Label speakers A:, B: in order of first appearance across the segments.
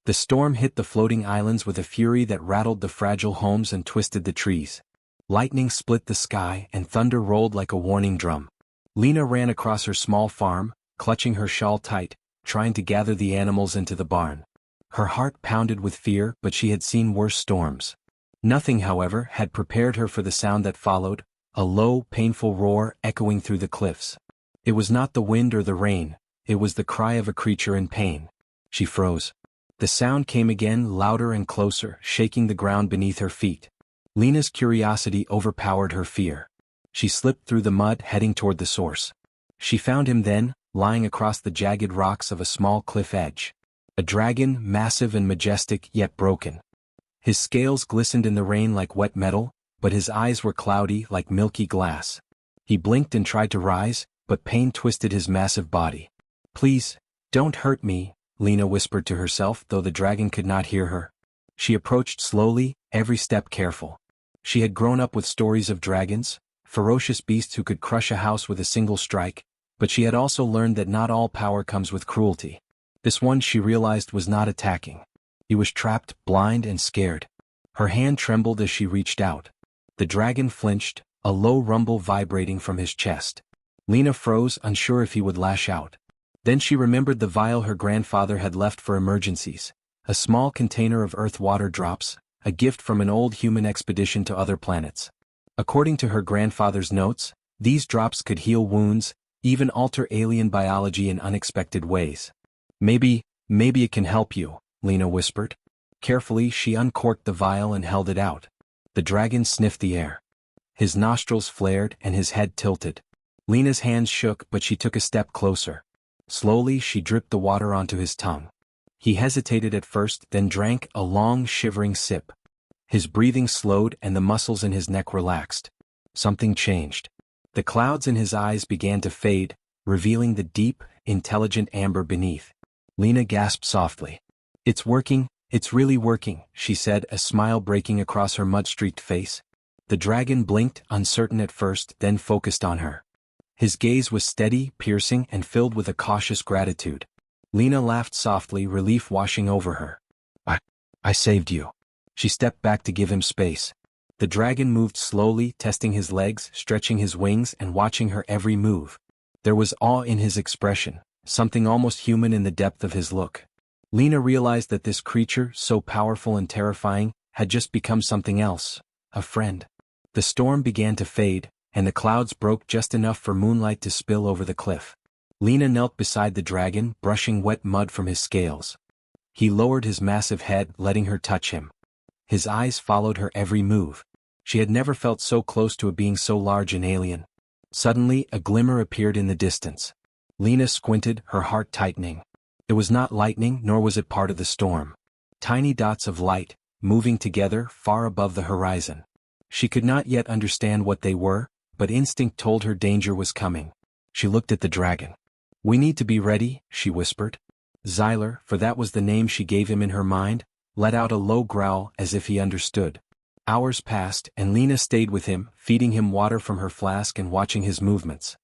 A: The storm hit the floating islands with a fury that rattled the fragile homes and twisted the trees. Lightning split the sky and thunder rolled like a warning drum. Lena ran across her small farm, clutching her shawl tight, trying to gather the animals into the barn. Her heart pounded with fear, but she had seen worse storms. Nothing, however, had prepared her for the sound that followed, a low, painful roar echoing through the cliffs. It was not the wind or the rain, it was the cry of a creature in pain. She froze. The sound came again, louder and closer, shaking the ground beneath her feet. Lena's curiosity overpowered her fear. She slipped through the mud, heading toward the source. She found him then, lying across the jagged rocks of a small cliff edge. A dragon, massive and majestic, yet broken. His scales glistened in the rain like wet metal, but his eyes were cloudy like milky glass. He blinked and tried to rise, but pain twisted his massive body. "Please, don't hurt me," Lena whispered to herself, though the dragon could not hear her. She approached slowly, every step careful. She had grown up with stories of dragons, ferocious beasts who could crush a house with a single strike, but she had also learned that not all power comes with cruelty. This one, she realized, was not attacking. He was trapped, blind and scared. Her hand trembled as she reached out. The dragon flinched, a low rumble vibrating from his chest. Lena froze, unsure if he would lash out. Then she remembered the vial her grandfather had left for emergencies, a small container of earth water drops, a gift from an old human expedition to other planets. According to her grandfather's notes, these drops could heal wounds, even alter alien biology in unexpected ways. Maybe it can help you," Lena whispered. Carefully, she uncorked the vial and held it out. The dragon sniffed the air. His nostrils flared and his head tilted. Lena's hands shook, but she took a step closer. Slowly, she dripped the water onto his tongue. He hesitated at first, then drank a long, shivering sip. His breathing slowed and the muscles in his neck relaxed. Something changed. The clouds in his eyes began to fade, revealing the deep, intelligent amber beneath. Lena gasped softly. "It's working, it's really working," she said, a smile breaking across her mud-streaked face. The dragon blinked, uncertain at first, then focused on her. His gaze was steady, piercing, and filled with a cautious gratitude. Lena laughed softly, relief washing over her. I saved you." She stepped back to give him space. The dragon moved slowly, testing his legs, stretching his wings, and watching her every move. There was awe in his expression, something almost human in the depth of his look. Lena realized that this creature, so powerful and terrifying, had just become something else, a friend. The storm began to fade, and the clouds broke just enough for moonlight to spill over the cliff. Lena knelt beside the dragon, brushing wet mud from his scales. He lowered his massive head, letting her touch him. His eyes followed her every move. She had never felt so close to a being so large and alien. Suddenly, a glimmer appeared in the distance. Lena squinted, her heart tightening. It was not lightning, nor was it part of the storm. Tiny dots of light, moving together, far above the horizon. She could not yet understand what they were, but instinct told her danger was coming. She looked at the dragon. "We need to be ready," she whispered. Xyler, for that was the name she gave him in her mind, let out a low growl as if he understood. Hours passed, and Lena stayed with him, feeding him water from her flask and watching his movements.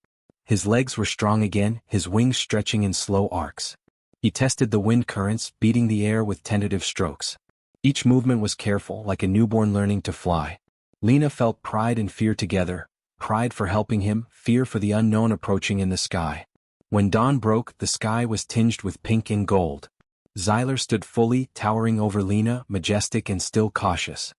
A: His legs were strong again, his wings stretching in slow arcs. He tested the wind currents, beating the air with tentative strokes. Each movement was careful, like a newborn learning to fly. Lena felt pride and fear together, pride for helping him, fear for the unknown approaching in the sky. When dawn broke, the sky was tinged with pink and gold. Xyler stood fully, towering over Lena, majestic and still cautious.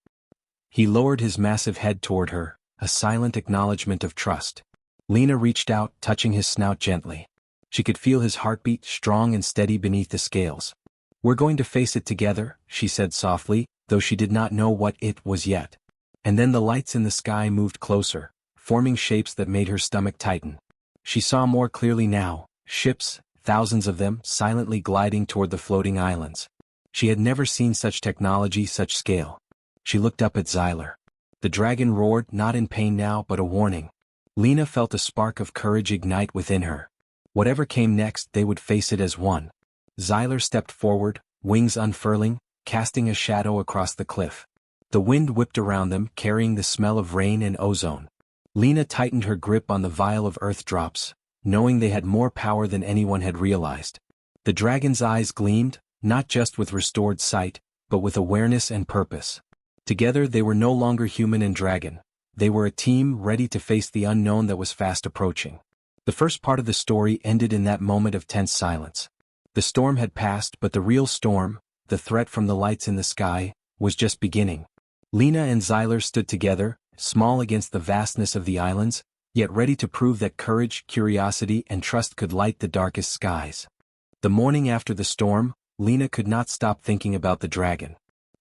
A: He lowered his massive head toward her, a silent acknowledgement of trust. Lena reached out, touching his snout gently. She could feel his heartbeat, strong and steady beneath the scales. "We're going to face it together," she said softly, though she did not know what it was yet. And then the lights in the sky moved closer, forming shapes that made her stomach tighten. She saw more clearly now, ships, thousands of them, silently gliding toward the floating islands. She had never seen such technology, such scale. She looked up at Xyler. The dragon roared, not in pain now but a warning. Lena felt a spark of courage ignite within her. Whatever came next, they would face it as one. Xyler stepped forward, wings unfurling, casting a shadow across the cliff. The wind whipped around them, carrying the smell of rain and ozone. Lena tightened her grip on the vial of earth drops, knowing they had more power than anyone had realized. The dragon's eyes gleamed, not just with restored sight, but with awareness and purpose. Together they were no longer human and dragon. They were a team ready to face the unknown that was fast approaching. The first part of the story ended in that moment of tense silence. The storm had passed, but the real storm, the threat from the lights in the sky, was just beginning. Lena and Xyler stood together, small against the vastness of the islands, yet ready to prove that courage, curiosity, and trust could light the darkest skies. The morning after the storm, Lena could not stop thinking about the dragon.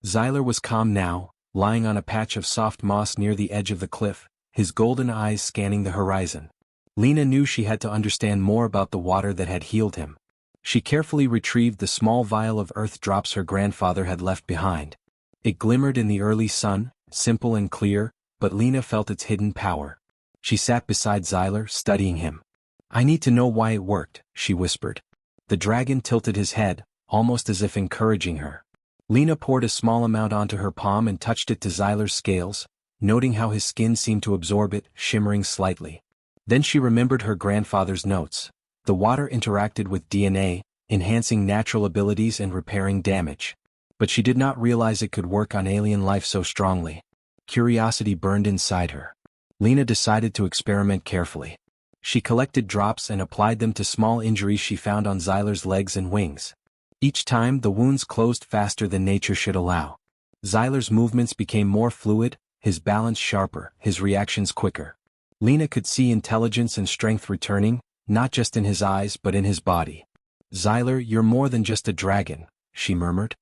A: Xyler was calm now, lying on a patch of soft moss near the edge of the cliff, his golden eyes scanning the horizon. Lena knew she had to understand more about the water that had healed him. She carefully retrieved the small vial of earth drops her grandfather had left behind. It glimmered in the early sun, simple and clear, but Lena felt its hidden power. She sat beside Xyler, studying him. "I need to know why it worked," she whispered. The dragon tilted his head, almost as if encouraging her. Lena poured a small amount onto her palm and touched it to Xyler's scales, noting how his skin seemed to absorb it, shimmering slightly. Then she remembered her grandfather's notes. The water interacted with DNA, enhancing natural abilities and repairing damage. But she did not realize it could work on alien life so strongly. Curiosity burned inside her. Lena decided to experiment carefully. She collected drops and applied them to small injuries she found on Xyler's legs and wings. Each time the wounds closed faster than nature should allow. Xyler's movements became more fluid, his balance sharper, his reactions quicker. Lena could see intelligence and strength returning, not just in his eyes but in his body. "Xyler, you're more than just a dragon," she murmured.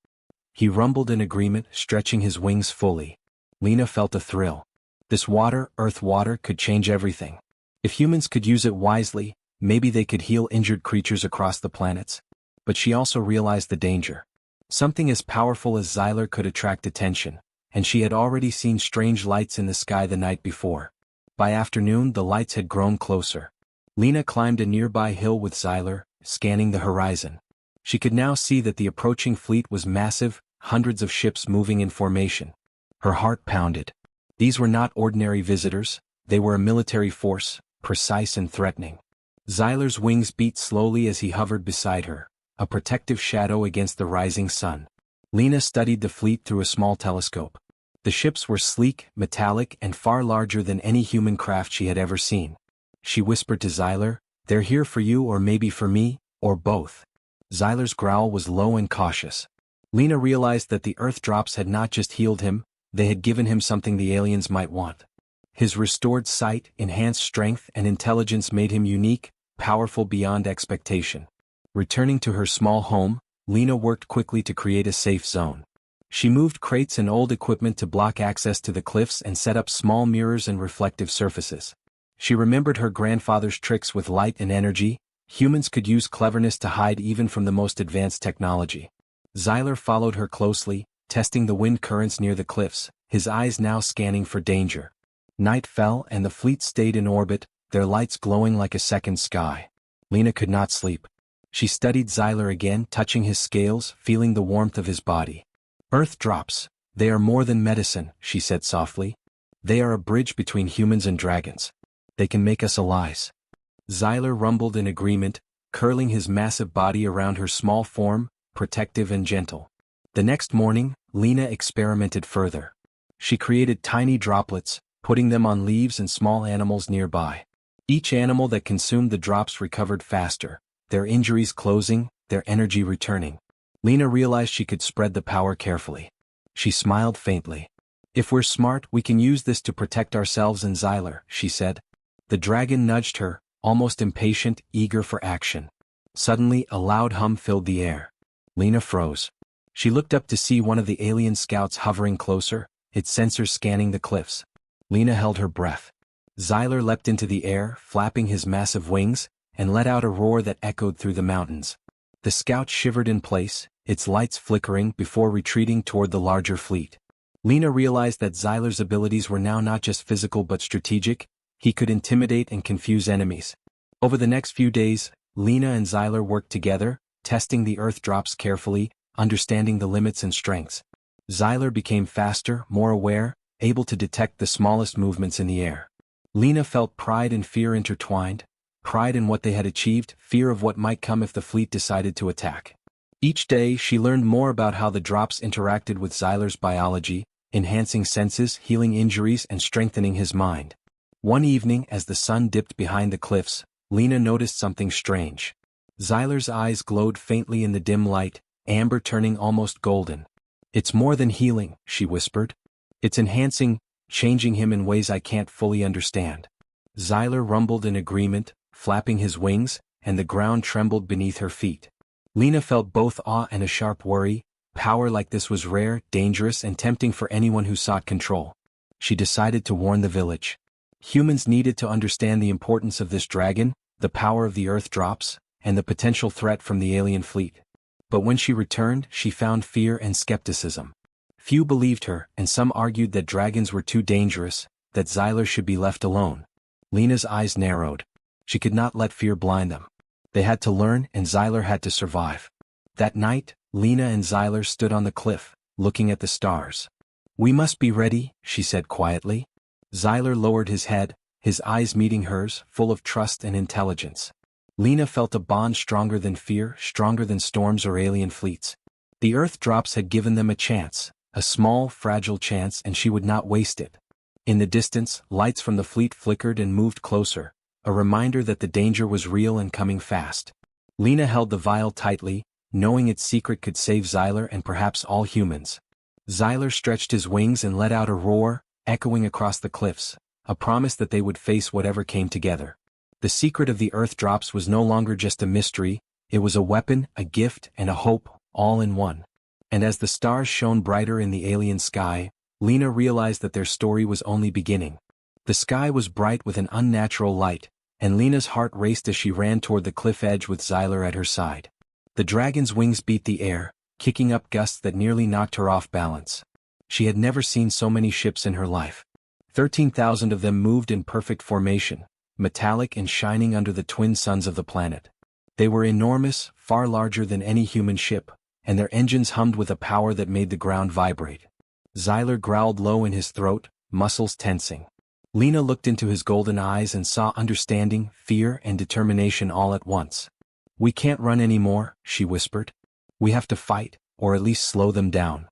A: He rumbled in agreement, stretching his wings fully. Lena felt a thrill. This water, earth water, could change everything. If humans could use it wisely, maybe they could heal injured creatures across the planets. But she also realized the danger. Something as powerful as Xyler could attract attention, and she had already seen strange lights in the sky the night before. By afternoon the lights had grown closer. Lena climbed a nearby hill with Xyler, scanning the horizon. She could now see that the approaching fleet was massive, hundreds of ships moving in formation. Her heart pounded. These were not ordinary visitors, they were a military force, precise and threatening. Xyler's wings beat slowly as he hovered beside her, a protective shadow against the rising sun. Lena studied the fleet through a small telescope. The ships were sleek, metallic, and far larger than any human craft she had ever seen. She whispered to Xyler, "They're here for you or maybe for me, or both." Xyler's growl was low and cautious. Lena realized that the earth drops had not just healed him, they had given him something the aliens might want. His restored sight, enhanced strength, and intelligence made him unique, powerful beyond expectation. Returning to her small home, Lena worked quickly to create a safe zone. She moved crates and old equipment to block access to the cliffs and set up small mirrors and reflective surfaces. She remembered her grandfather's tricks with light and energy. Humans could use cleverness to hide even from the most advanced technology. Xyler followed her closely, testing the wind currents near the cliffs, his eyes now scanning for danger. Night fell and the fleet stayed in orbit, their lights glowing like a second sky. Lena could not sleep. She studied Xyler again, touching his scales, feeling the warmth of his body. "Earth drops. They are more than medicine," she said softly. "They are a bridge between humans and dragons. They can make us allies." Xyler rumbled in agreement, curling his massive body around her small form, protective and gentle. The next morning, Lena experimented further. She created tiny droplets, putting them on leaves and small animals nearby. Each animal that consumed the drops recovered faster, their injuries closing, their energy returning. Lena realized she could spread the power carefully. She smiled faintly. "If we're smart, we can use this to protect ourselves and Xyler," she said. The dragon nudged her, almost impatient, eager for action. Suddenly, a loud hum filled the air. Lena froze. She looked up to see one of the alien scouts hovering closer, its sensors scanning the cliffs. Lena held her breath. Xyler leapt into the air, flapping his massive wings, and let out a roar that echoed through the mountains. The scout shivered in place, its lights flickering before retreating toward the larger fleet. Lena realized that Xyler's abilities were now not just physical but strategic. He could intimidate and confuse enemies. Over the next few days, Lena and Xyler worked together, testing the earth drops carefully, understanding the limits and strengths. Xyler became faster, more aware, able to detect the smallest movements in the air. Lena felt pride and fear intertwined, pride in what they had achieved, fear of what might come if the fleet decided to attack. Each day she learned more about how the drops interacted with Xyler's biology, enhancing senses, healing injuries, and strengthening his mind. One evening, as the sun dipped behind the cliffs, Lena noticed something strange. Xyler's eyes glowed faintly in the dim light, amber turning almost golden. "It's more than healing," she whispered. "It's enhancing, changing him in ways I can't fully understand." Xyler rumbled in agreement, flapping his wings, and the ground trembled beneath her feet. Lena felt both awe and a sharp worry. Power like this was rare, dangerous, and tempting for anyone who sought control. She decided to warn the village. Humans needed to understand the importance of this dragon, the power of the earth drops, and the potential threat from the alien fleet. But when she returned, she found fear and skepticism. Few believed her, and some argued that dragons were too dangerous, that Xyler should be left alone. Lena's eyes narrowed. She could not let fear blind them. They had to learn, and Xyler had to survive. That night, Lena and Xyler stood on the cliff, looking at the stars. "We must be ready," she said quietly. Xyler lowered his head, his eyes meeting hers, full of trust and intelligence. Lena felt a bond stronger than fear, stronger than storms or alien fleets. The earth drops had given them a chance, a small, fragile chance, and she would not waste it. In the distance, lights from the fleet flickered and moved closer, a reminder that the danger was real and coming fast. Lena held the vial tightly, knowing its secret could save Xyler and perhaps all humans. Xyler stretched his wings and let out a roar, echoing across the cliffs, a promise that they would face whatever came together. The secret of the earth drops was no longer just a mystery, it was a weapon, a gift, and a hope, all in one. And as the stars shone brighter in the alien sky, Lena realized that their story was only beginning. The sky was bright with an unnatural light, and Lena's heart raced as she ran toward the cliff edge with Xyler at her side. The dragon's wings beat the air, kicking up gusts that nearly knocked her off balance. She had never seen so many ships in her life. 13,000 of them moved in perfect formation, metallic and shining under the twin suns of the planet. They were enormous, far larger than any human ship, and their engines hummed with a power that made the ground vibrate. Xyler growled low in his throat, muscles tensing. Lena looked into his golden eyes and saw understanding, fear, and determination all at once. "We can't run anymore," she whispered. "We have to fight, or at least slow them down."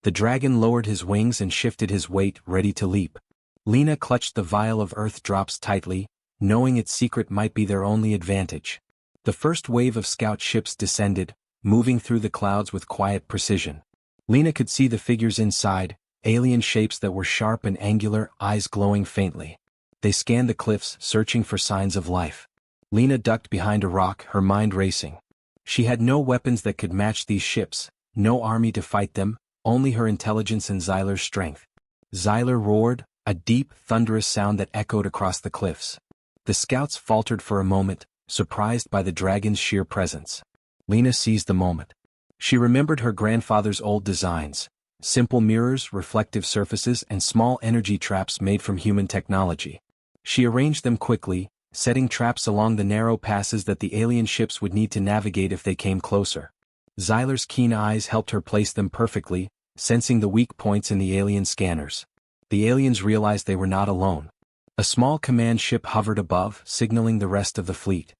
A: The dragon lowered his wings and shifted his weight, ready to leap. Lena clutched the vial of earth drops tightly, knowing its secret might be their only advantage. The first wave of scout ships descended, moving through the clouds with quiet precision. Lena could see the figures inside, alien shapes that were sharp and angular, eyes glowing faintly. They scanned the cliffs, searching for signs of life. Lena ducked behind a rock, her mind racing. She had no weapons that could match these ships, no army to fight them, only her intelligence and Xyler's strength. Xyler roared, a deep, thunderous sound that echoed across the cliffs. The scouts faltered for a moment, surprised by the dragon's sheer presence. Lena seized the moment. She remembered her grandfather's old designs, simple mirrors, reflective surfaces, and small energy traps made from human technology. She arranged them quickly, setting traps along the narrow passes that the alien ships would need to navigate if they came closer. Xyler's keen eyes helped her place them perfectly, sensing the weak points in the alien scanners. The aliens realized they were not alone. A small command ship hovered above, signaling the rest of the fleet.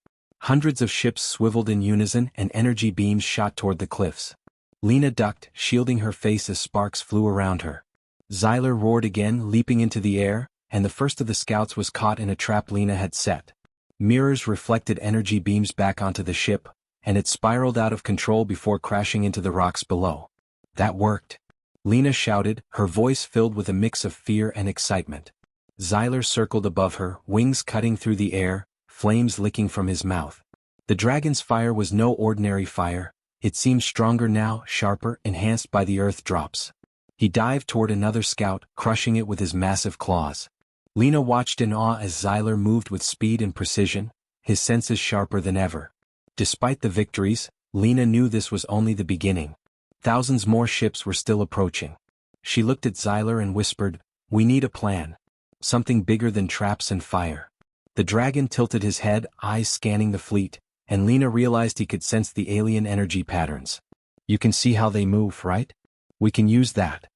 A: Hundreds of ships swiveled in unison and energy beams shot toward the cliffs. Lena ducked, shielding her face as sparks flew around her. Xyler roared again, leaping into the air, and the first of the scouts was caught in a trap Lena had set. Mirrors reflected energy beams back onto the ship, and it spiraled out of control before crashing into the rocks below. "That worked!" Lena shouted, her voice filled with a mix of fear and excitement. Xyler circled above her, wings cutting through the air, flames licking from his mouth. The dragon's fire was no ordinary fire, it seemed stronger now, sharper, enhanced by the earth drops. He dived toward another scout, crushing it with his massive claws. Lena watched in awe as Xyler moved with speed and precision, his senses sharper than ever. Despite the victories, Lena knew this was only the beginning. Thousands more ships were still approaching. She looked at Xyler and whispered, "We need a plan. Something bigger than traps and fire." The dragon tilted his head, eyes scanning the fleet, and Lena realized he could sense the alien energy patterns. "You can see how they move, right? We can use that."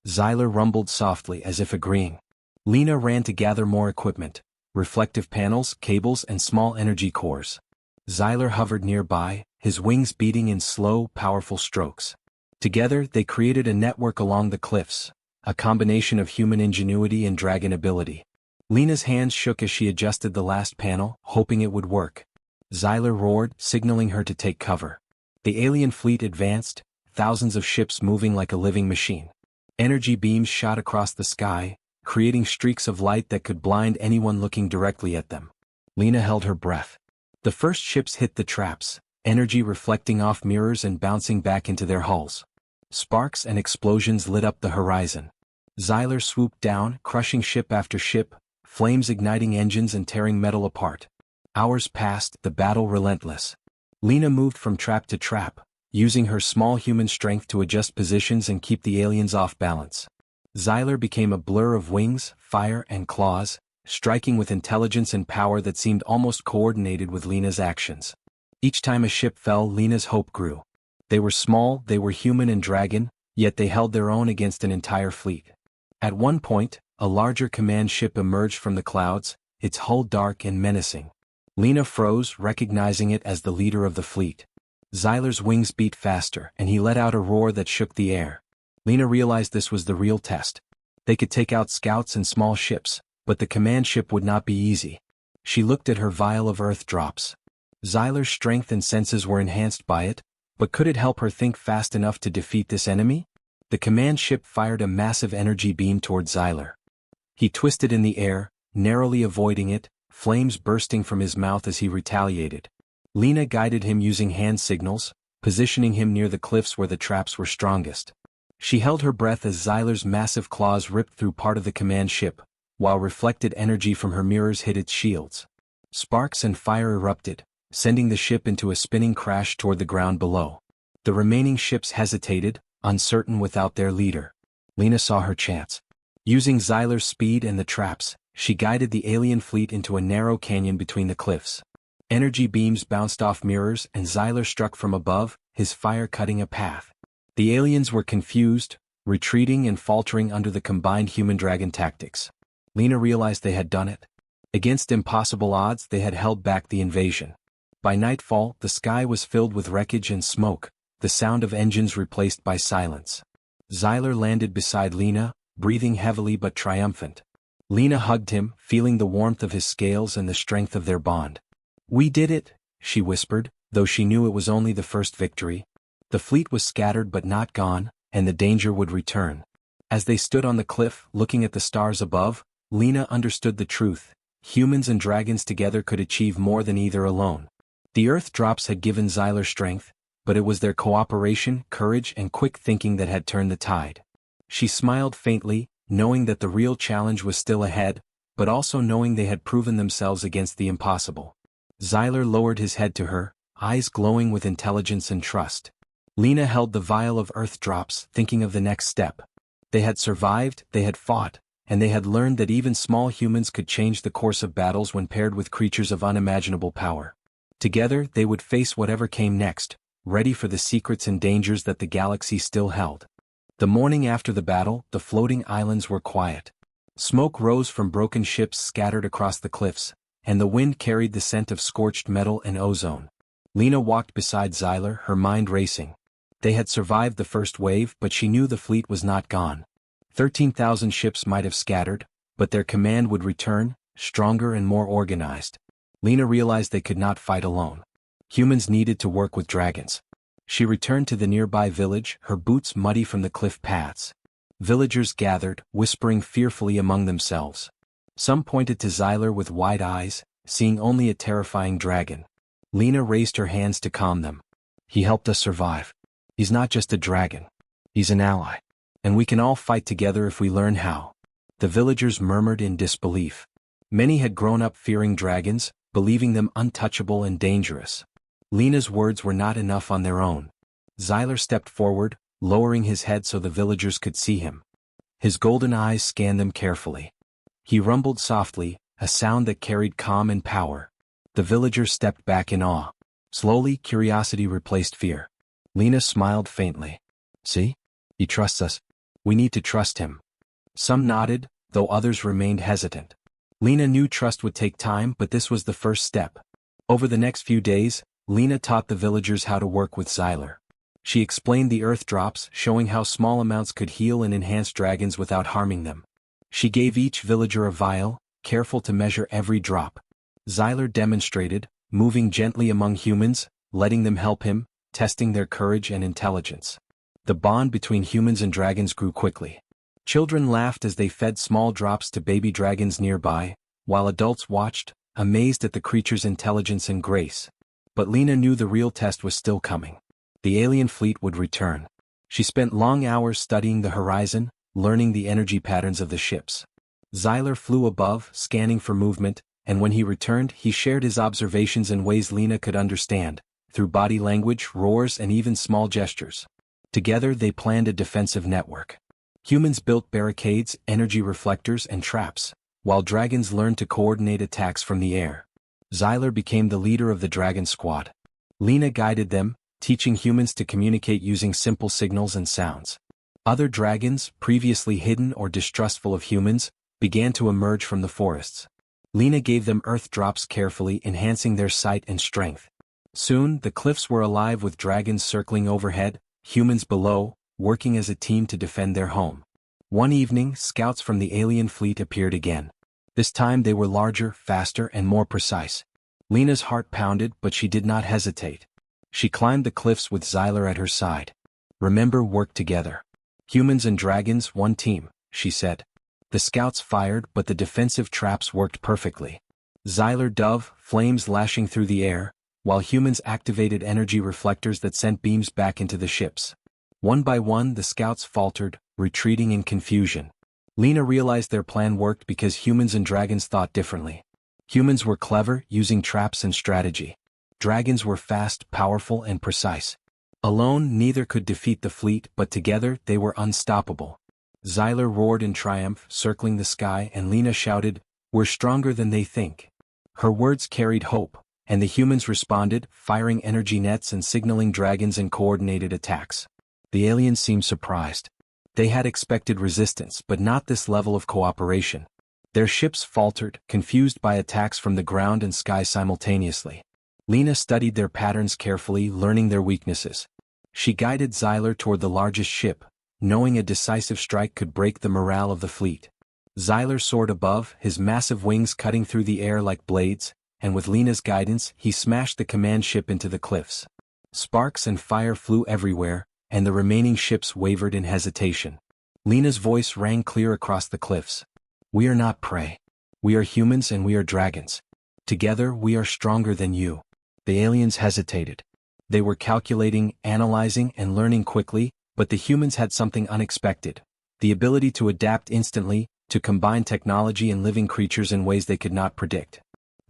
A: Xyler rumbled softly as if agreeing. Lena ran to gather more equipment, reflective panels, cables, and small energy cores. Xyler hovered nearby, his wings beating in slow, powerful strokes. Together, they created a network along the cliffs, a combination of human ingenuity and dragon ability. Lena's hands shook as she adjusted the last panel, hoping it would work. Xyler roared, signaling her to take cover. The alien fleet advanced, thousands of ships moving like a living machine. Energy beams shot across the sky, creating streaks of light that could blind anyone looking directly at them. Lena held her breath. The first ships hit the traps, energy reflecting off mirrors and bouncing back into their hulls. Sparks and explosions lit up the horizon. Xyler swooped down, crushing ship after ship, flames igniting engines and tearing metal apart. Hours passed, the battle relentless. Lena moved from trap to trap, using her small human strength to adjust positions and keep the aliens off balance. Xyler became a blur of wings, fire, and claws, striking with intelligence and power that seemed almost coordinated with Lena's actions. Each time a ship fell, Lena's hope grew. They were small, they were human and dragon, yet they held their own against an entire fleet. At one point, a larger command ship emerged from the clouds, its hull dark and menacing. Lena froze, recognizing it as the leader of the fleet. Xyler's wings beat faster, and he let out a roar that shook the air. Lena realized this was the real test. They could take out scouts and small ships, but the command ship would not be easy. She looked at her vial of earth drops. Xyler's strength and senses were enhanced by it, but could it help her think fast enough to defeat this enemy? The command ship fired a massive energy beam toward Xyler. He twisted in the air, narrowly avoiding it, flames bursting from his mouth as he retaliated. Lena guided him using hand signals, positioning him near the cliffs where the traps were strongest. She held her breath as Xyler's massive claws ripped through part of the command ship, while reflected energy from her mirrors hit its shields. Sparks and fire erupted, sending the ship into a spinning crash toward the ground below. The remaining ships hesitated, uncertain without their leader. Lena saw her chance. Using Xyler's speed and the traps, she guided the alien fleet into a narrow canyon between the cliffs. Energy beams bounced off mirrors and Xyler struck from above, his fire cutting a path. The aliens were confused, retreating and faltering under the combined human-dragon tactics. Lena realized they had done it. Against impossible odds, they had held back the invasion. By nightfall, the sky was filled with wreckage and smoke, the sound of engines replaced by silence. Xyler landed beside Lena, breathing heavily but triumphant. Lena hugged him, feeling the warmth of his scales and the strength of their bond. "We did it," she whispered, though she knew it was only the first victory. The fleet was scattered but not gone, and the danger would return. As they stood on the cliff, looking at the stars above, Lena understood the truth. Humans and dragons together could achieve more than either alone. The earth drops had given Xyler strength, but it was their cooperation, courage, and quick thinking that had turned the tide. She smiled faintly, knowing that the real challenge was still ahead, but also knowing they had proven themselves against the impossible. Xyler lowered his head to her, eyes glowing with intelligence and trust. Lena held the vial of earth drops, thinking of the next step. They had survived, they had fought, and they had learned that even small humans could change the course of battles when paired with creatures of unimaginable power. Together, they would face whatever came next, ready for the secrets and dangers that the galaxy still held. The morning after the battle, the floating islands were quiet. Smoke rose from broken ships scattered across the cliffs, and the wind carried the scent of scorched metal and ozone. Lena walked beside Xyler, her mind racing. They had survived the first wave, but she knew the fleet was not gone. 13,000 ships might have scattered, but their command would return, stronger and more organized. Lena realized they could not fight alone. Humans needed to work with dragons. She returned to the nearby village, her boots muddy from the cliff paths. Villagers gathered, whispering fearfully among themselves. Some pointed to Xyler with wide eyes, seeing only a terrifying dragon. Lena raised her hands to calm them. "He helped us survive. He's not just a dragon. He's an ally. And we can all fight together if we learn how." The villagers murmured in disbelief. Many had grown up fearing dragons, believing them untouchable and dangerous. Lena's words were not enough on their own. Xyler stepped forward, lowering his head so the villagers could see him. His golden eyes scanned them carefully. He rumbled softly, a sound that carried calm and power. The villagers stepped back in awe. Slowly, curiosity replaced fear. Lena smiled faintly. "See? He trusts us. We need to trust him." Some nodded, though others remained hesitant. Lena knew trust would take time, but this was the first step. Over the next few days, Lena taught the villagers how to work with Xyler. She explained the earth drops, showing how small amounts could heal and enhance dragons without harming them. She gave each villager a vial, careful to measure every drop. Xyler demonstrated, moving gently among humans, letting them help him, testing their courage and intelligence. The bond between humans and dragons grew quickly. Children laughed as they fed small drops to baby dragons nearby, while adults watched, amazed at the creature's intelligence and grace. But Lena knew the real test was still coming. The alien fleet would return. She spent long hours studying the horizon, learning the energy patterns of the ships. Xyler flew above, scanning for movement, and when he returned, he shared his observations in ways Lena could understand, through body language, roars, and even small gestures. Together they planned a defensive network. Humans built barricades, energy reflectors, and traps, while dragons learned to coordinate attacks from the air. Xyler became the leader of the dragon squad. Lena guided them, teaching humans to communicate using simple signals and sounds. Other dragons, previously hidden or distrustful of humans, began to emerge from the forests. Lena gave them earth drops carefully, enhancing their sight and strength. Soon, the cliffs were alive with dragons circling overhead, humans below, working as a team to defend their home. One evening, scouts from the alien fleet appeared again. This time they were larger, faster, and more precise. Lena's heart pounded, but she did not hesitate. She climbed the cliffs with Xyler at her side. "Remember, work together. Humans and dragons, one team," she said. The scouts fired, but the defensive traps worked perfectly. Xyler dove, flames lashing through the air, while humans activated energy reflectors that sent beams back into the ships. One by one the scouts faltered, retreating in confusion. Lena realized their plan worked because humans and dragons thought differently. Humans were clever, using traps and strategy. Dragons were fast, powerful, and precise. Alone, neither could defeat the fleet, but together they were unstoppable. Xyler roared in triumph, circling the sky, and Lena shouted, "We're stronger than they think." Her words carried hope, and the humans responded, firing energy nets and signaling dragons in coordinated attacks. The aliens seemed surprised. They had expected resistance, but not this level of cooperation. Their ships faltered, confused by attacks from the ground and sky simultaneously. Lena studied their patterns carefully, learning their weaknesses. She guided Xyler toward the largest ship, knowing a decisive strike could break the morale of the fleet. Xyler soared above, his massive wings cutting through the air like blades, and with Lena's guidance, he smashed the command ship into the cliffs. Sparks and fire flew everywhere, and the remaining ships wavered in hesitation. Lena's voice rang clear across the cliffs. "We are not prey. We are humans and we are dragons. Together we are stronger than you." The aliens hesitated. They were calculating, analyzing, and learning quickly, but the humans had something unexpected: the ability to adapt instantly, to combine technology and living creatures in ways they could not predict.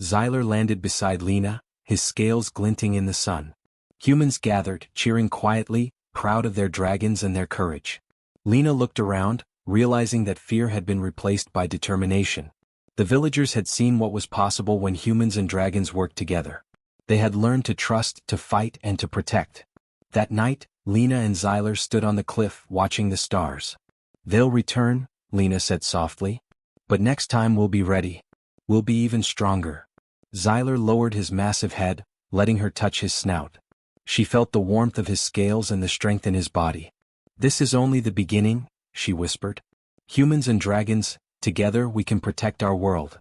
A: Xyler landed beside Lena, his scales glinting in the sun. Humans gathered, cheering quietly, proud of their dragons and their courage. Lena looked around, realizing that fear had been replaced by determination. The villagers had seen what was possible when humans and dragons worked together. They had learned to trust, to fight, and to protect. That night, Lena and Xyler stood on the cliff, watching the stars. "They'll return," Lena said softly. "But next time we'll be ready. We'll be even stronger." Xyler lowered his massive head, letting her touch his snout. She felt the warmth of his scales and the strength in his body. "This is only the beginning," she whispered. "Humans and dragons, together we can protect our world."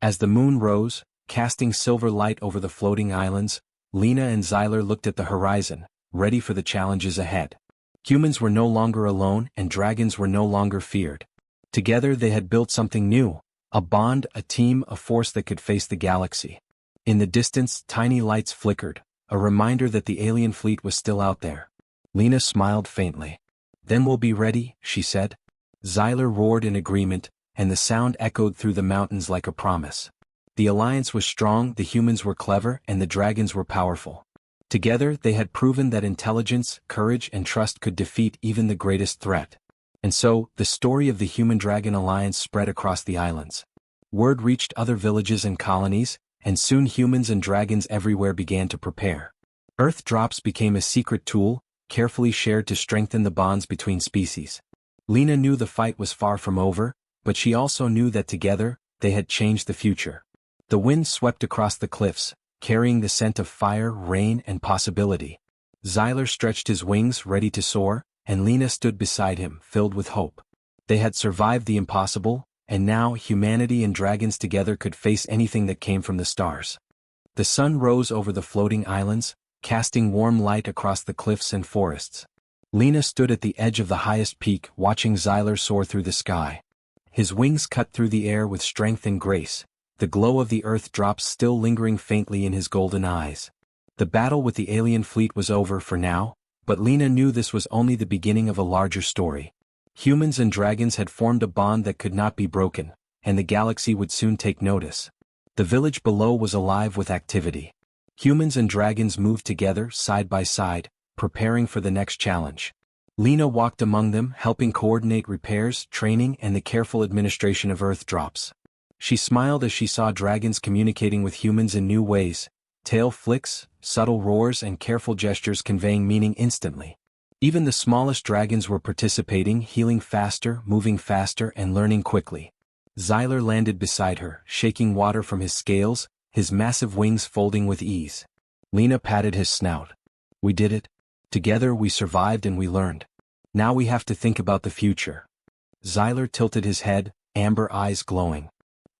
A: As the moon rose, casting silver light over the floating islands, Lena and Xyler looked at the horizon, ready for the challenges ahead. Humans were no longer alone and dragons were no longer feared. Together they had built something new, a bond, a team, a force that could face the galaxy. In the distance, tiny lights flickered, a reminder that the alien fleet was still out there. Lena smiled faintly. "Then we'll be ready," she said. Xyler roared in agreement, and the sound echoed through the mountains like a promise. The alliance was strong, the humans were clever, and the dragons were powerful. Together they had proven that intelligence, courage, and trust could defeat even the greatest threat. And so, the story of the Human-Dragon Alliance spread across the islands. Word reached other villages and colonies, and soon humans and dragons everywhere began to prepare. Earth drops became a secret tool, carefully shared to strengthen the bonds between species. Lena knew the fight was far from over, but she also knew that together, they had changed the future. The wind swept across the cliffs, carrying the scent of fire, rain, and possibility. Xyler stretched his wings, ready to soar, and Lena stood beside him, filled with hope. They had survived the impossible, and now humanity and dragons together could face anything that came from the stars. The sun rose over the floating islands, casting warm light across the cliffs and forests. Lena stood at the edge of the highest peak, watching Xyler soar through the sky. His wings cut through the air with strength and grace, the glow of the earth drops still lingering faintly in his golden eyes. The battle with the alien fleet was over for now, but Lena knew this was only the beginning of a larger story. Humans and dragons had formed a bond that could not be broken, and the galaxy would soon take notice. The village below was alive with activity. Humans and dragons moved together, side by side, preparing for the next challenge. Lena walked among them, helping coordinate repairs, training, and the careful administration of earth drops. She smiled as she saw dragons communicating with humans in new ways, tail flicks, subtle roars, and careful gestures conveying meaning instantly. Even the smallest dragons were participating, healing faster, moving faster, and learning quickly. Xyler landed beside her, shaking water from his scales, his massive wings folding with ease. Lena patted his snout. "We did it. Together we survived and we learned. Now we have to think about the future." Xyler tilted his head, amber eyes glowing.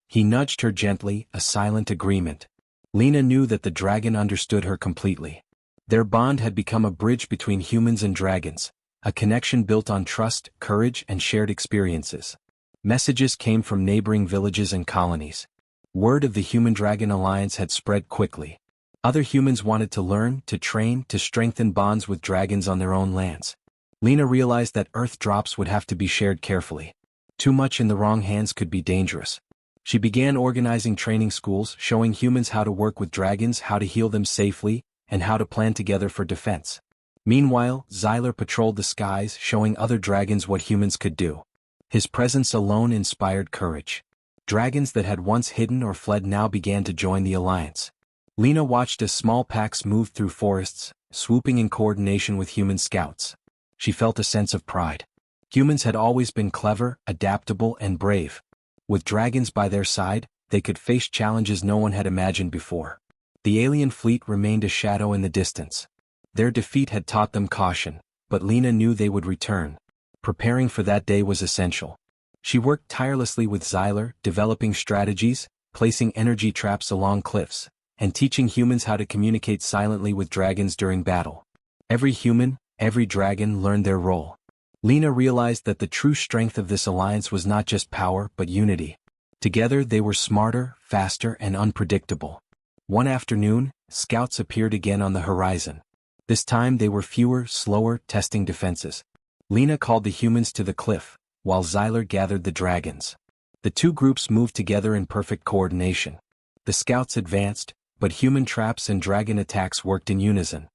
A: He nudged her gently, a silent agreement. Lena knew that the dragon understood her completely. Their bond had become a bridge between humans and dragons, a connection built on trust, courage, and shared experiences. Messages came from neighboring villages and colonies. Word of the Human-Dragon Alliance had spread quickly. Other humans wanted to learn, to train, to strengthen bonds with dragons on their own lands. Lena realized that earth drops would have to be shared carefully. Too much in the wrong hands could be dangerous. She began organizing training schools, showing humans how to work with dragons, how to heal them safely, and how to plan together for defense. Meanwhile, Xyler patrolled the skies, showing other dragons what humans could do. His presence alone inspired courage. Dragons that had once hidden or fled now began to join the alliance. Lena watched as small packs moved through forests, swooping in coordination with human scouts. She felt a sense of pride. Humans had always been clever, adaptable, and brave. With dragons by their side, they could face challenges no one had imagined before. The alien fleet remained a shadow in the distance. Their defeat had taught them caution, but Lena knew they would return. Preparing for that day was essential. She worked tirelessly with Xyler, developing strategies, placing energy traps along cliffs, and teaching humans how to communicate silently with dragons during battle. Every human, every dragon learned their role. Lena realized that the true strength of this alliance was not just power but unity. Together they were smarter, faster, and unpredictable. One afternoon, scouts appeared again on the horizon. This time they were fewer, slower, testing defenses. Lena called the humans to the cliff, while Xyler gathered the dragons. The two groups moved together in perfect coordination. The scouts advanced, but human traps and dragon attacks worked in unison.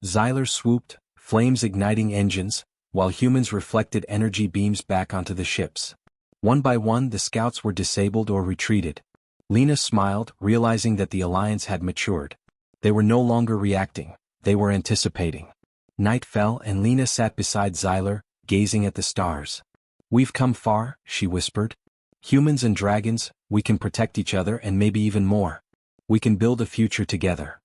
A: Xyler swooped, flames igniting engines, while humans reflected energy beams back onto the ships. One by one the scouts were disabled or retreated. Lena smiled, realizing that the alliance had matured. They were no longer reacting, they were anticipating. Night fell and Lena sat beside Xyler, gazing at the stars. "We've come far," she whispered. "Humans and dragons, we can protect each other and maybe even more. We can build a future together."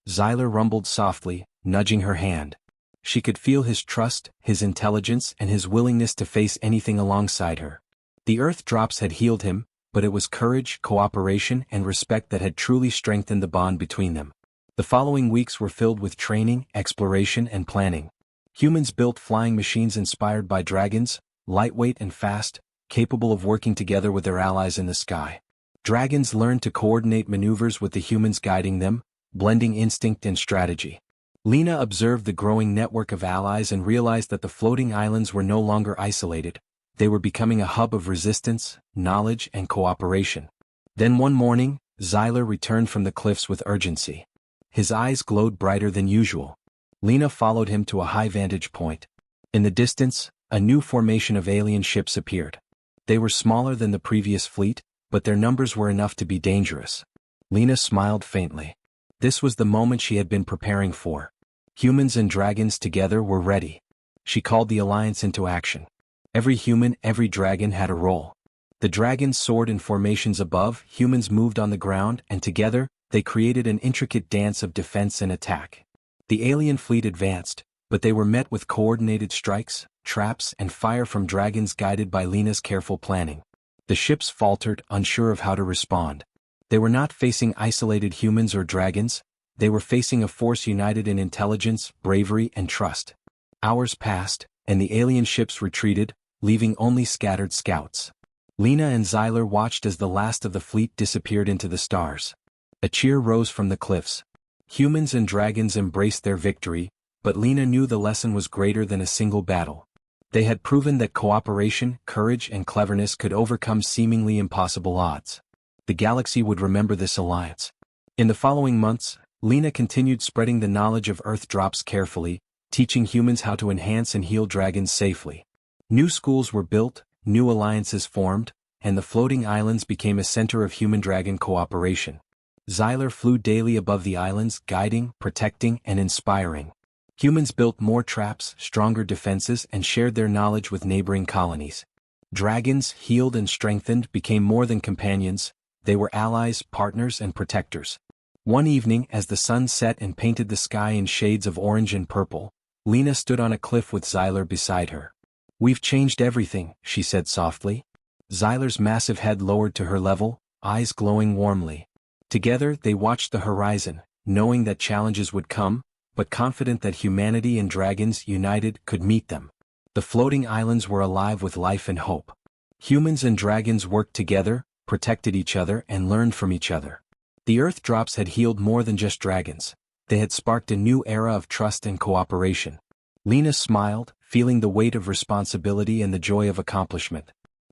A: Xyler rumbled softly, nudging her hand. She could feel his trust, his intelligence, and his willingness to face anything alongside her. The earth drops had healed him, but it was courage, cooperation, and respect that had truly strengthened the bond between them. The following weeks were filled with training, exploration, and planning. Humans built flying machines inspired by dragons, lightweight and fast, capable of working together with their allies in the sky. Dragons learned to coordinate maneuvers with the humans guiding them, blending instinct and strategy. Lena observed the growing network of allies and realized that the floating islands were no longer isolated. They were becoming a hub of resistance, knowledge, and cooperation. Then one morning, Xyler returned from the cliffs with urgency. His eyes glowed brighter than usual. Lena followed him to a high vantage point. In the distance, a new formation of alien ships appeared. They were smaller than the previous fleet, but their numbers were enough to be dangerous. Lena smiled faintly. This was the moment she had been preparing for. Humans and dragons together were ready. She called the alliance into action. Every human, every dragon had a role. The dragons soared in formations above, humans moved on the ground, and together, they created an intricate dance of defense and attack. The alien fleet advanced, but they were met with coordinated strikes, traps, and fire from dragons guided by Lena's careful planning. The ships faltered, unsure of how to respond. They were not facing isolated humans or dragons, they were facing a force united in intelligence, bravery, and trust. Hours passed, and the alien ships retreated, leaving only scattered scouts. Lena and Xyler watched as the last of the fleet disappeared into the stars. A cheer rose from the cliffs. Humans and dragons embraced their victory, but Lena knew the lesson was greater than a single battle. They had proven that cooperation, courage, and cleverness could overcome seemingly impossible odds. The galaxy would remember this alliance. In the following months, Lena continued spreading the knowledge of Earth drops carefully, teaching humans how to enhance and heal dragons safely. New schools were built, new alliances formed, and the floating islands became a center of human-dragon cooperation. Xyler flew daily above the islands, guiding, protecting, and inspiring. Humans built more traps, stronger defenses, and shared their knowledge with neighboring colonies. Dragons, healed and strengthened, became more than companions, they were allies, partners, and protectors. One evening, as the sun set and painted the sky in shades of orange and purple, Lena stood on a cliff with Xyler beside her. "We've changed everything," she said softly. Xyler's massive head lowered to her level, eyes glowing warmly. Together they watched the horizon, knowing that challenges would come, but confident that humanity and dragons, united, could meet them. The floating islands were alive with life and hope. Humans and dragons worked together, protected each other, and learned from each other. The Earth drops had healed more than just dragons. They had sparked a new era of trust and cooperation. Lena smiled, feeling the weight of responsibility and the joy of accomplishment.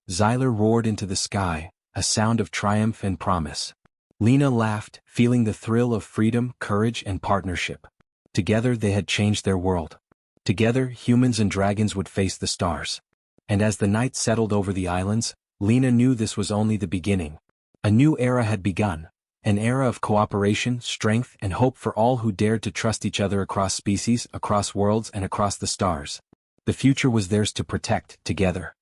A: Xyler roared into the sky, a sound of triumph and promise. Lena laughed, feeling the thrill of freedom, courage, and partnership. Together they had changed their world. Together humans and dragons would face the stars. And as the night settled over the islands, Lena knew this was only the beginning. A new era had begun. An era of cooperation, strength, and hope for all who dared to trust each other across species, across worlds, and across the stars. The future was theirs to protect, together.